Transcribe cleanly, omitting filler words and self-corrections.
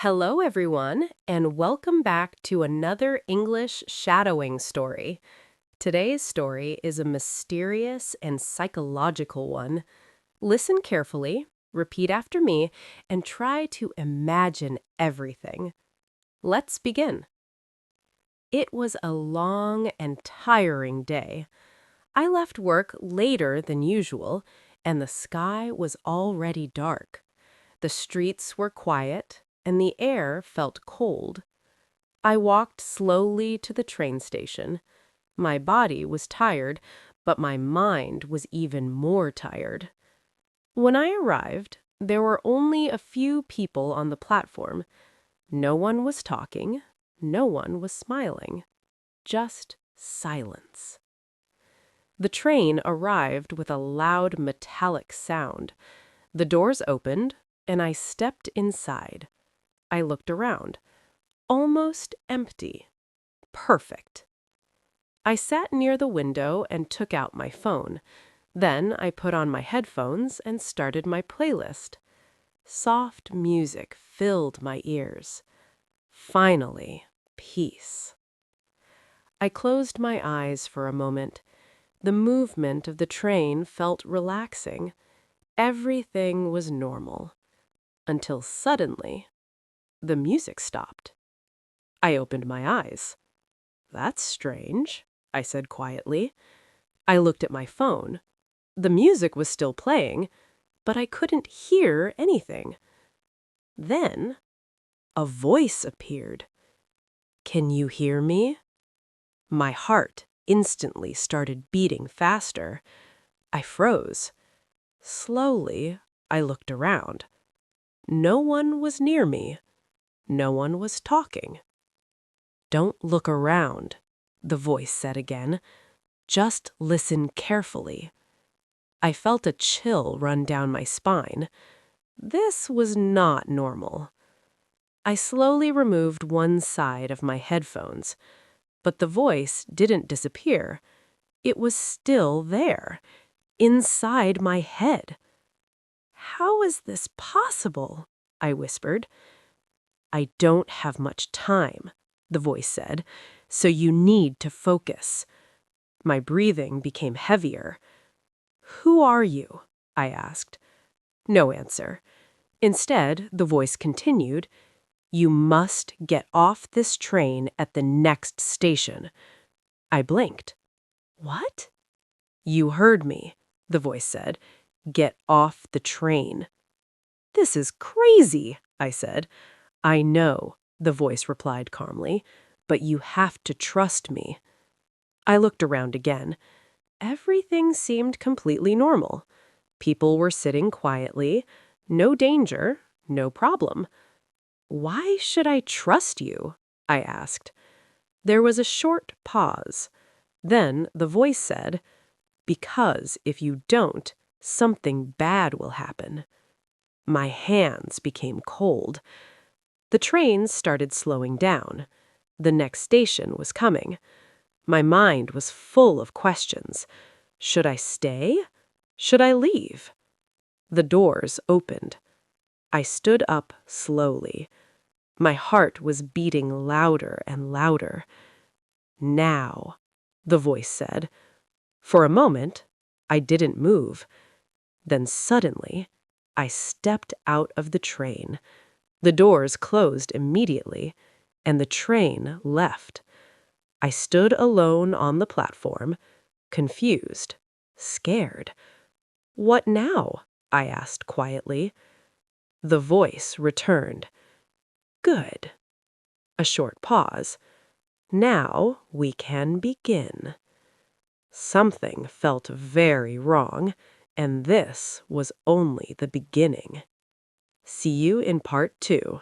Hello, everyone, and welcome back to another English shadowing story. Today's story is a mysterious and psychological one. Listen carefully, repeat after me, and try to imagine everything. Let's begin. It was a long and tiring day. I left work later than usual, and the sky was already dark. The streets were quiet, and the air felt cold. I walked slowly to the train station. My body was tired, but my mind was even more tired. When I arrived, there were only a few people on the platform. No one was talking, no one was smiling. Just silence. The train arrived with a loud metallic sound. The doors opened, and I stepped inside. I looked around. Almost empty. Perfect. I sat near the window and took out my phone. Then I put on my headphones and started my playlist. Soft music filled my ears. Finally, peace. I closed my eyes for a moment. The movement of the train felt relaxing. Everything was normal. Until suddenly, the music stopped. I opened my eyes. "That's strange," I said quietly. I looked at my phone. The music was still playing, but I couldn't hear anything. Then, a voice appeared. "Can you hear me?" My heart instantly started beating faster. I froze. Slowly, I looked around. No one was near me. No one was talking. "Don't look around," the voice said again. "Just listen carefully." I felt a chill run down my spine. This was not normal. I slowly removed one side of my headphones, but the voice didn't disappear. It was still there, inside my head. "How is this possible?" I whispered. "I don't have much time," the voice said, "so you need to focus." My breathing became heavier. "Who are you?" I asked. No answer. Instead, the voice continued, "You must get off this train at the next station." I blinked. "What?" "You heard me," the voice said. "Get off the train." "This is crazy," I said. "I know," the voice replied calmly, "but you have to trust me." I looked around again. Everything seemed completely normal. People were sitting quietly. No danger, no problem. "Why should I trust you?" I asked. There was a short pause. Then the voice said, "Because if you don't, something bad will happen." My hands became cold. The train started slowing down. The next station was coming. My mind was full of questions. Should I stay? Should I leave? The doors opened. I stood up slowly. My heart was beating louder and louder. "Now," the voice said. For a moment, I didn't move. Then suddenly, I stepped out of the train. The doors closed immediately, and the train left. I stood alone on the platform, confused, scared. "What now?" I asked quietly. The voice returned. "Good." A short pause. "Now we can begin." Something felt very wrong, and this was only the beginning. See you in part 2.